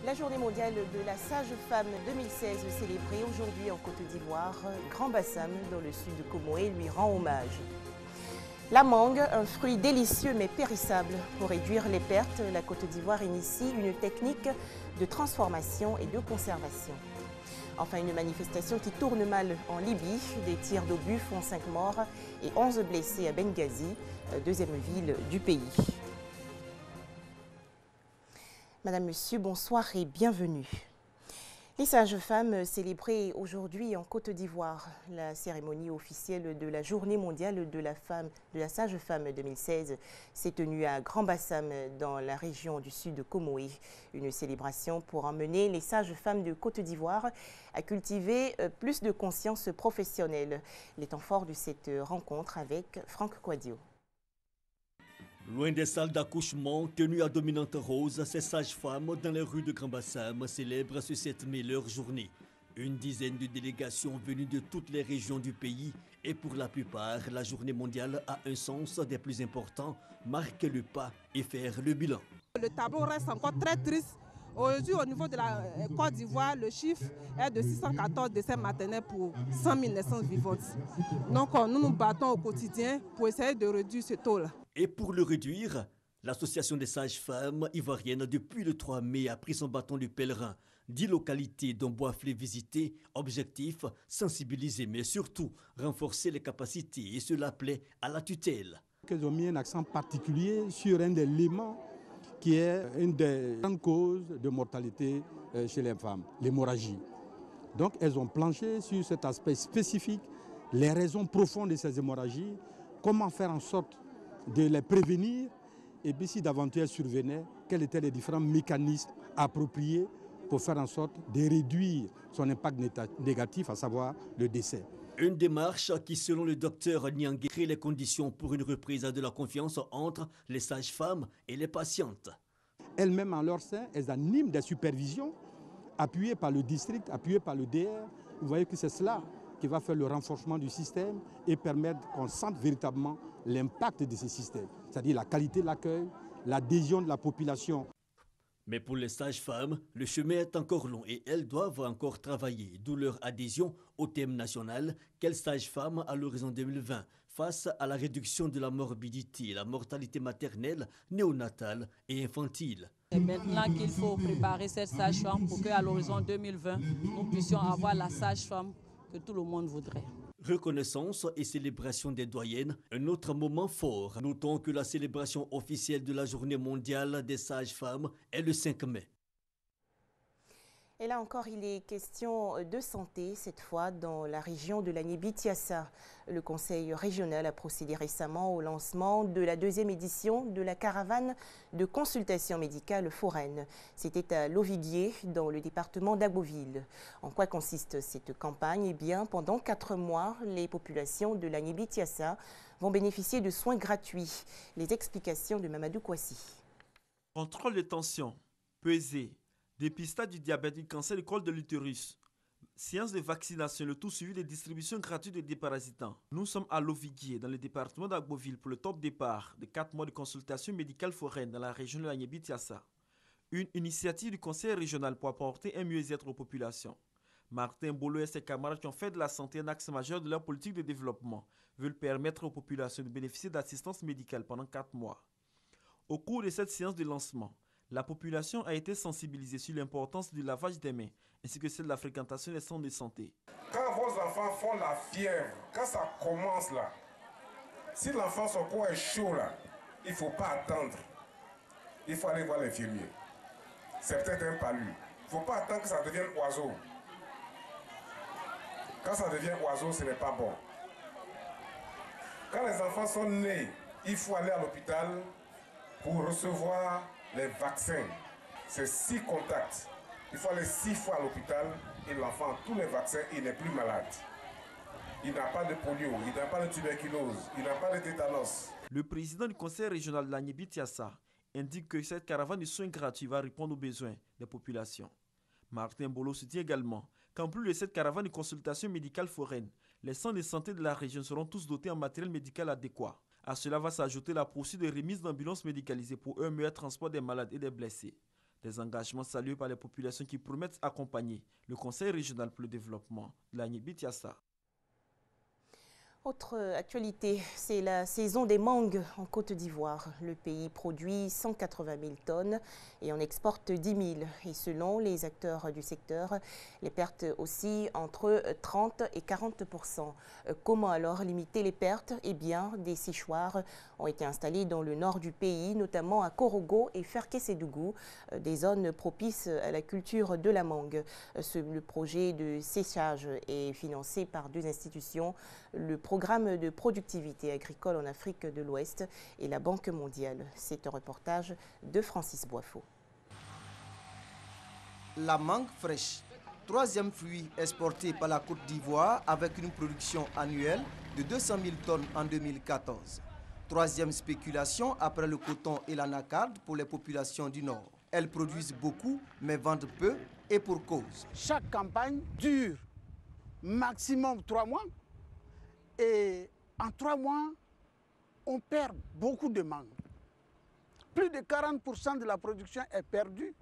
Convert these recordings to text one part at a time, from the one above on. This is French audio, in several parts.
La journée mondiale de la sage-femme 2016 célébrée aujourd'hui en Côte d'Ivoire, Grand Bassam dans le sud de Comoé lui rend hommage. La mangue, un fruit délicieux mais périssable. Pour réduire les pertes, la Côte d'Ivoire initie une technique de transformation et de conservation. Enfin, une manifestation qui tourne mal en Libye. Des tirs d'obus font 5 morts et 11 blessés à Benghazi, deuxième ville du pays. Madame, Monsieur, bonsoir et bienvenue. Les sages-femmes célébrées aujourd'hui en Côte d'Ivoire. La cérémonie officielle de la Journée mondiale de la sage-femme 2016 s'est tenue à Grand Bassam dans la région du sud de Comoé. Une célébration pour emmener les sages-femmes de Côte d'Ivoire à cultiver plus de conscience professionnelle. Les temps forts de cette rencontre avec Franck Quadio. Loin des salles d'accouchement tenues à dominante rose, ces sages-femmes dans les rues de Grand Bassam célèbrent ce 7 mai leur journée. Une dizaine de délégations venues de toutes les régions du pays et pour la plupart, la journée mondiale a un sens des plus importants, marquer le pas et faire le bilan. Le tableau reste encore très triste. Aujourd'hui, au niveau de la Côte d'Ivoire, le chiffre est de 614 décès maternels pour 100 000 naissances vivantes. Donc, nous nous battons au quotidien pour essayer de réduire ce taux-là. Et pour le réduire, l'association des sages-femmes ivoiriennes depuis le 3 mai a pris son bâton de pèlerin. 10 localités dont Boisflé visitées, objectif, sensibiliser mais surtout renforcer les capacités et cela plaît à la tutelle. Ils ont mis un accent particulier sur un des éléments qui est une des grandes causes de mortalité chez les femmes, l'hémorragie. Donc elles ont planché sur cet aspect spécifique, les raisons profondes de ces hémorragies, comment faire en sorte de les prévenir et puis si d'aventure survenait, quels étaient les différents mécanismes appropriés pour faire en sorte de réduire son impact négatif, à savoir le décès. Une démarche qui, selon le docteur Niangué, crée les conditions pour une reprise de la confiance entre les sages-femmes et les patientes. Elles-mêmes en leur sein, elles animent des supervisions appuyées par le district, appuyées par le DR. Vous voyez que c'est cela qui va faire le renforcement du système et permettre qu'on sente véritablement l'impact de ce système, c'est-à-dire la qualité de l'accueil, l'adhésion de la population. Mais pour les sages-femmes, le chemin est encore long et elles doivent encore travailler, d'où leur adhésion au thème national « Quelle sage-femme à l'horizon 2020 ?» face à la réduction de la morbidité, la mortalité maternelle, néonatale et infantile. C'est maintenant qu'il faut préparer cette sage-femme pour qu'à l'horizon 2020, nous puissions avoir la sage-femme que tout le monde voudrait. Reconnaissance et célébration des doyennes, un autre moment fort. Notons que la célébration officielle de la Journée mondiale des sages-femmes est le 5 mai. Et là encore, il est question de santé, cette fois dans la région de l'Agné-Bichiassa. Le conseil régional a procédé récemment au lancement de la deuxième édition de la caravane de consultation médicale foraine. C'était à Loviguier, dans le département d'Agboville. En quoi consiste cette campagne? Eh bien, pendant 4 mois, les populations de l'Agné-Bichiassa vont bénéficier de soins gratuits. Les explications de Mamadou Kouassi. Contrôle de tension, pesée, dépistage du diabète, du cancer du col de l'utérus, séance de vaccination, le tout suivi de distribution gratuite de déparasitants. Nous sommes à Loviguier, dans le département d'Agboville, pour le top départ de 4 mois de consultation médicale foraine dans la région de l'Agné-Bichiassa. Une initiative du conseil régional pour apporter un mieux-être aux populations. Martin Bolo et ses camarades qui ont fait de la santé un axe majeur de leur politique de développement veulent permettre aux populations de bénéficier d'assistance médicale pendant 4 mois. Au cours de cette séance de lancement, la population a été sensibilisée sur l'importance du lavage des mains ainsi que celle de la fréquentation des centres de santé. Quand vos enfants font la fièvre, quand ça commence là, si l'enfant son corps est chaud là, il ne faut pas attendre. Il faut aller voir l'infirmier. C'est peut-être un palu. Il ne faut pas attendre que ça devienne oiseau. Quand ça devient oiseau, ce n'est pas bon. Quand les enfants sont nés, il faut aller à l'hôpital pour recevoir les vaccins. C'est 6 contacts. Il faut aller 6 fois à l'hôpital et l'enfant a tous les vaccins, il n'est plus malade. Il n'a pas de polio, il n'a pas de tuberculose, il n'a pas de tétanos. Le président du conseil régional de l'Agné-Bichiassa indique que cette caravane de soins gratuits va répondre aux besoins des populations. Martin Bolo soutient également qu'en plus de cette caravane de consultation médicale foraine, les centres de santé de la région seront tous dotés en matériel médical adéquat. À cela va s'ajouter la poursuite de remise d'ambulances médicalisées pour un meilleur transport des malades et des blessés. Des engagements salués par les populations qui promettent accompagner le Conseil régional pour le développement de la Niébitiassa. Autre actualité, c'est la saison des mangues en Côte d'Ivoire. Le pays produit 180 000 tonnes et en exporte 10 000. Et selon les acteurs du secteur, les pertes oscillent entre 30 et 40%. Comment alors limiter les pertes? Eh bien, des séchoirs ont été installés dans le nord du pays, notamment à Korogo et Ferkessédougou, des zones propices à la culture de la mangue. Le projet de séchage est financé par deux institutions, le Programme de productivité agricole en Afrique de l'Ouest et la Banque mondiale. C'est un reportage de Francis Boifo. La mangue fraîche, troisième fruit exporté par la Côte d'Ivoire avec une production annuelle de 200 000 tonnes en 2014. Troisième spéculation après le coton et l'anacarde pour les populations du Nord. Elles produisent beaucoup mais vendent peu et pour cause. Chaque campagne dure maximum 3 mois. Et en 3 mois, on perd beaucoup de mangue. Plus de 40% de la production est perdue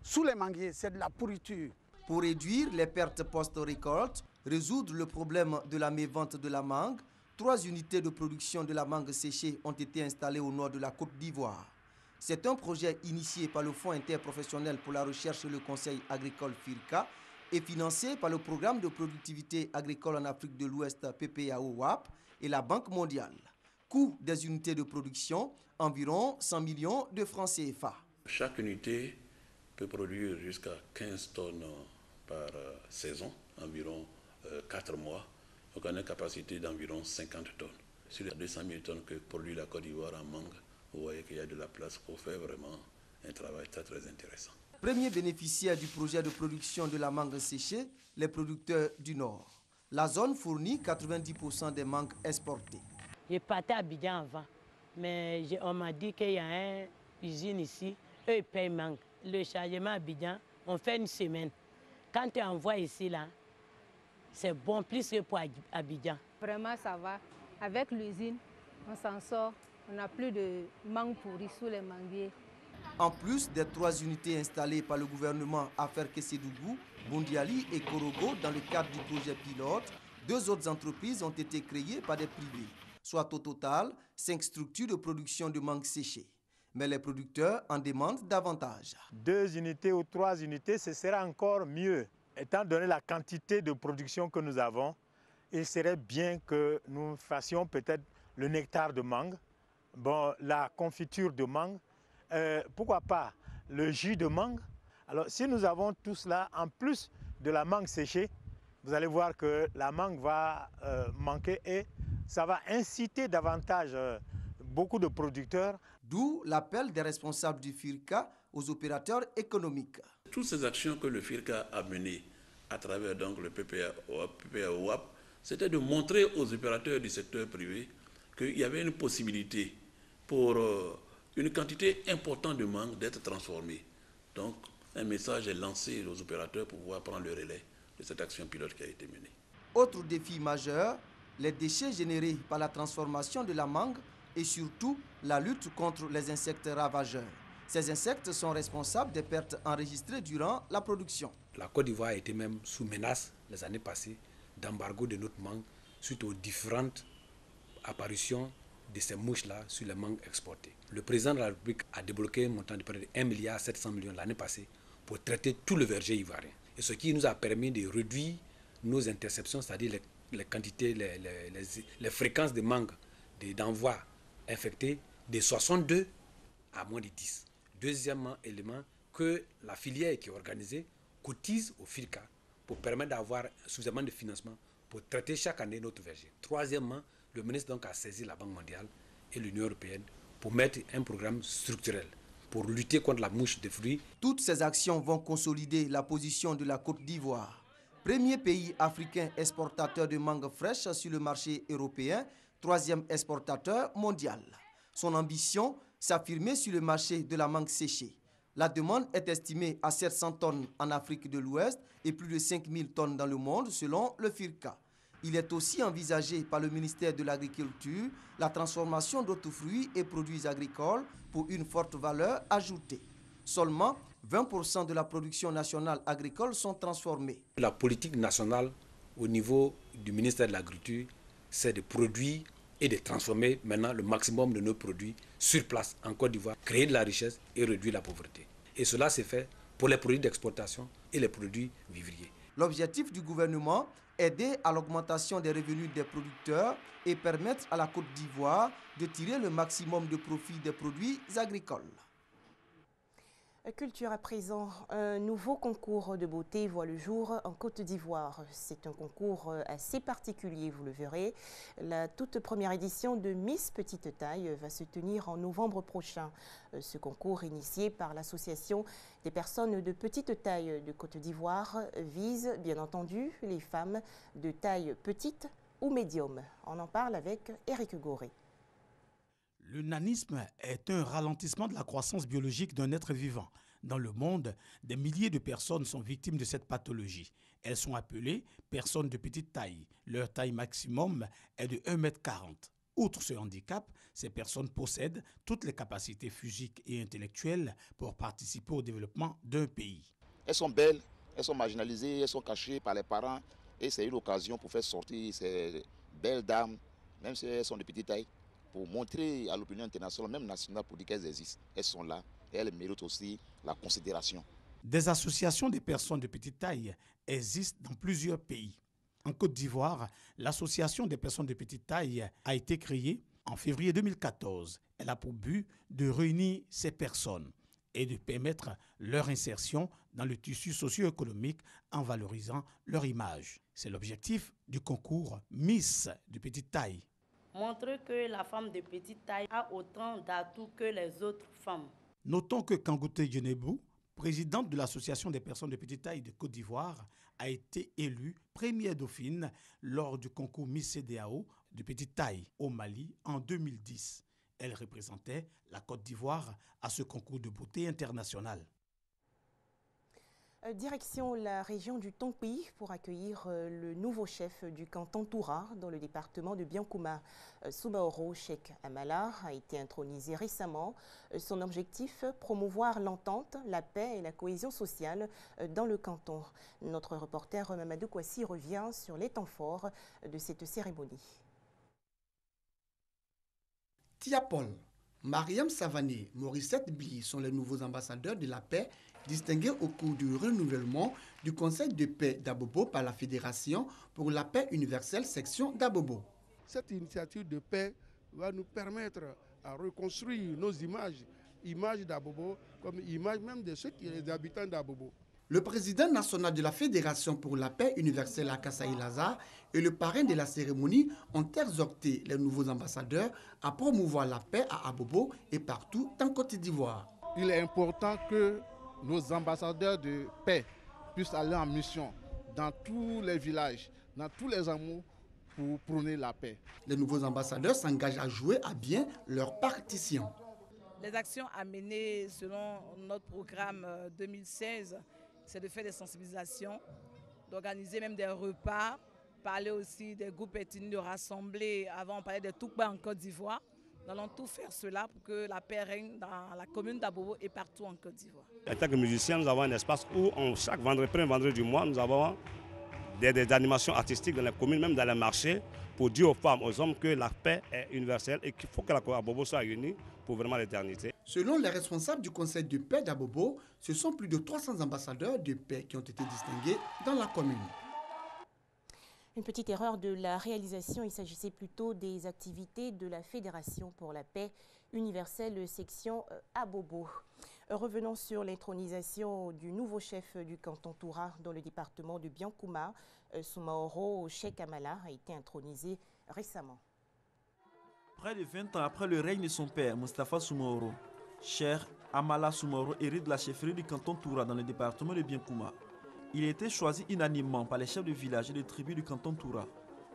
sous les manguiers, c'est de la pourriture. Pour réduire les pertes post-récolte, résoudre le problème de la mévente de la mangue, 3 unités de production de la mangue séchée ont été installées au nord de la Côte d'Ivoire. C'est un projet initié par le Fonds interprofessionnel pour la recherche et le conseil agricole FIRCA, est financé par le Programme de productivité agricole en Afrique de l'Ouest PPAO-WAP et la Banque mondiale. Coût des unités de production, environ 100 millions de francs CFA. Chaque unité peut produire jusqu'à 15 tonnes par saison, environ 4 mois. Donc on a une capacité d'environ 50 tonnes. Sur les 200 000 tonnes que produit la Côte d'Ivoire en mangue, vous voyez qu'il y a de la place pour faire vraiment un travail très intéressant. Premier bénéficiaire du projet de production de la mangue séchée, les producteurs du Nord. La zone fournit 90% des mangues exportées. Je partais à Abidjan avant, mais on m'a dit qu'il y a une usine ici, eux ils payent mangue. Le chargement à Abidjan, on fait une semaine. Quand tu envoies ici, là, c'est bon plus que pour Abidjan. Vraiment, ça va. Avec l'usine, on s'en sort. On n'a plus de mangue pourrie sous les manguiers. En plus des 3 unités installées par le gouvernement à Ferkessédougou, Bundiali et Korogo dans le cadre du projet pilote, 2 autres entreprises ont été créées par des privés, soit au total 5 structures de production de mangue séchée. Mais les producteurs en demandent davantage. 2 unités ou 3 unités, ce serait encore mieux. Étant donné la quantité de production que nous avons, il serait bien que nous fassions peut-être le nectar de mangue, la confiture de mangue, pourquoi pas le jus de mangue. Alors si nous avons tout cela, en plus de la mangue séchée, vous allez voir que la mangue va manquer et ça va inciter davantage beaucoup de producteurs. D'où l'appel des responsables du FIRCA aux opérateurs économiques. Toutes ces actions que le FIRCA a menées à travers donc, le PPAO-WAP, c'était de montrer aux opérateurs du secteur privé qu'il y avait une possibilité pour une quantité importante de mangue d'être transformée. Donc, un message est lancé aux opérateurs pour pouvoir prendre le relais de cette action pilote qui a été menée. Autre défi majeur, les déchets générés par la transformation de la mangue et surtout la lutte contre les insectes ravageurs. Ces insectes sont responsables des pertes enregistrées durant la production. La Côte d'Ivoire a été même sous menace les années passées d'embargo de notre mangue suite aux différentes apparitions de ces mouches-là sur les mangues exportées. Le président de la République a débloqué un montant de près de 1,7 milliard l'année passée pour traiter tout le verger ivoirien. Et ce qui nous a permis de réduire nos interceptions, c'est-à-dire les quantités, les fréquences de mangue d'envoi infectés de 62 à moins de 10. Deuxièmement, élément, que la filière qui est organisée cotise au FIRCA pour permettre d'avoir suffisamment de financement pour traiter chaque année notre verger. Troisièmement, le ministre donc a saisi la Banque mondiale et l'Union européenne pour mettre un programme structurel pour lutter contre la mouche des fruits. Toutes ces actions vont consolider la position de la Côte d'Ivoire. Premier pays africain exportateur de mangue fraîche sur le marché européen, 3e exportateur mondial. Son ambition, s'affirmer sur le marché de la mangue séchée. La demande est estimée à 700 tonnes en Afrique de l'Ouest et plus de 5000 tonnes dans le monde selon le FIRCA. Il est aussi envisagé par le ministère de l'Agriculture la transformation d'autres fruits et produits agricoles pour une forte valeur ajoutée. Seulement 20% de la production nationale agricole sont transformés. La politique nationale au niveau du ministère de l'Agriculture, c'est de produire et de transformer maintenant le maximum de nos produits sur place en Côte d'Ivoire, créer de la richesse et réduire la pauvreté. Et cela s'est fait pour les produits d'exportation et les produits vivriers. L'objectif du gouvernement est d'aider à l'augmentation des revenus des producteurs et permettre à la Côte d'Ivoire de tirer le maximum de profit des produits agricoles. Culture à présent, un nouveau concours de beauté voit le jour en Côte d'Ivoire. C'est un concours assez particulier, vous le verrez. La toute première édition de Miss Petite Taille va se tenir en novembre prochain. Ce concours, initié par l'Association des personnes de petite taille de Côte d'Ivoire, vise bien entendu les femmes de taille petite ou médium. On en parle avec Éric Goré. Le nanisme est un ralentissement de la croissance biologique d'un être vivant. Dans le monde, des milliers de personnes sont victimes de cette pathologie. Elles sont appelées personnes de petite taille. Leur taille maximum est de 1,40 m. Outre ce handicap, ces personnes possèdent toutes les capacités physiques et intellectuelles pour participer au développement d'un pays. Elles sont belles, elles sont marginalisées, elles sont cachées par les parents et c'est une occasion pour faire sortir ces belles dames, même si elles sont de petite taille, pour montrer à l'opinion internationale, même nationale, pour dire qu'elles existent. Elles sont là et elles méritent aussi la considération. Des associations des personnes de petite taille existent dans plusieurs pays. En Côte d'Ivoire, l'association des personnes de petite taille a été créée en février 2014. Elle a pour but de réunir ces personnes et de permettre leur insertion dans le tissu socio-économique en valorisant leur image. C'est l'objectif du concours Miss de petite taille. Montrer que la femme de petite taille a autant d'atouts que les autres femmes. Notons que Kangoute Djenebou, présidente de l'Association des personnes de petite taille de Côte d'Ivoire, a été élue première dauphine lors du concours Miss CEDEAO de petite taille au Mali en 2010. Elle représentait la Côte d'Ivoire à ce concours de beauté international. Direction la région du Tonpi pour accueillir le nouveau chef du canton Toura dans le département de Biankouma. Soumaoro Cheikh Amala a été intronisé récemment. Son objectif, promouvoir l'entente, la paix et la cohésion sociale dans le canton. Notre reporter Mamadou Kouassi revient sur les temps forts de cette cérémonie. Tiapol, Mariam Savané, Morissette Bli sont les nouveaux ambassadeurs de la paix distingués au cours du renouvellement du Conseil de paix d'Abobo par la Fédération pour la paix universelle section d'Abobo. Cette initiative de paix va nous permettre à reconstruire nos images d'Abobo, comme images même de ceux qui sont les habitants d'Abobo. Le président national de la Fédération pour la paix universelle à Kassaï Lazare et le parrain de la cérémonie ont exhorté les nouveaux ambassadeurs à promouvoir la paix à Abobo et partout en Côte d'Ivoire. Il est important que nos ambassadeurs de paix puissent aller en mission dans tous les villages, dans tous les hameaux pour prôner la paix. Les nouveaux ambassadeurs s'engagent à jouer à bien leur partition. Les actions à mener selon notre programme 2016, c'est de faire des sensibilisations, d'organiser même des repas, parler aussi des groupes ethniques, de rassembler. Avant, on parlait des Toukba en Côte d'Ivoire. Nous allons tout faire cela pour que la paix règne dans la commune d'Abobo et partout en Côte d'Ivoire. En tant que musicien, nous avons un espace où chaque premier vendredi du mois, nous avons des animations artistiques dans les communes, même dans les marchés, pour dire aux femmes, aux hommes que la paix est universelle et qu'il faut que la Abobo soit unie pour vraiment l'éternité. Selon les responsables du Conseil de paix d'Abobo, ce sont plus de 300 ambassadeurs de paix qui ont été distingués dans la commune. Une petite erreur de la réalisation, il s'agissait plutôt des activités de la Fédération pour la paix universelle section Abobo. Revenons sur l'intronisation du nouveau chef du canton Toura dans le département de Biankouma. Soumaoro Cheikh Amala a été intronisé récemment. Près de 20 ans après le règne de son père, Moustapha Soumaoro, Cheikh Amala Soumaoro hérite de la chefferie du canton Toura dans le département de Biankouma. Il a été choisi unanimement par les chefs de village et de tribus du canton Toura.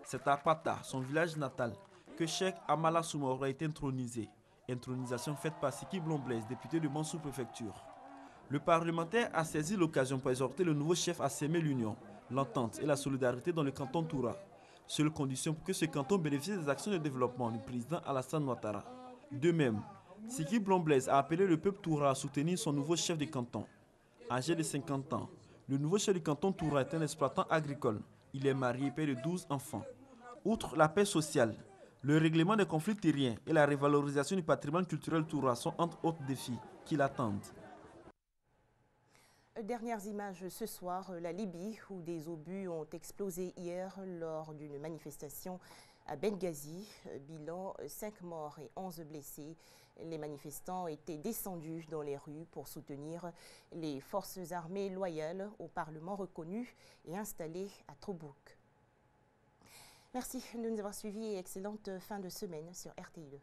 C'est à Pata, son village natal, que Cheikh Amala Soumaoro a été intronisé. Intronisation faite par Siki Blon-Blaise, député de Mansou-Préfecture. Le parlementaire a saisi l'occasion pour exhorter le nouveau chef à s'aimer l'union, l'entente et la solidarité dans le canton Toura. Seule condition pour que ce canton bénéficie des actions de développement du président Alassane Ouattara. De même, Siki Blomblez a appelé le peuple Toura à soutenir son nouveau chef de canton. Âgé de 50 ans, le nouveau chef du canton Toura est un exploitant agricole. Il est marié et père de 12 enfants. Outre la paix sociale, le règlement des conflits terriens et la révalorisation du patrimoine culturel Toura sont entre autres défis qui l'attendent. Dernières images ce soir, la Libye, où des obus ont explosé hier lors d'une manifestation à Benghazi. Bilan 5 morts et 11 blessés. Les manifestants étaient descendus dans les rues pour soutenir les forces armées loyales au Parlement reconnu et installé à Tobruk. Merci de nous avoir suivis et excellente fin de semaine sur RTI2.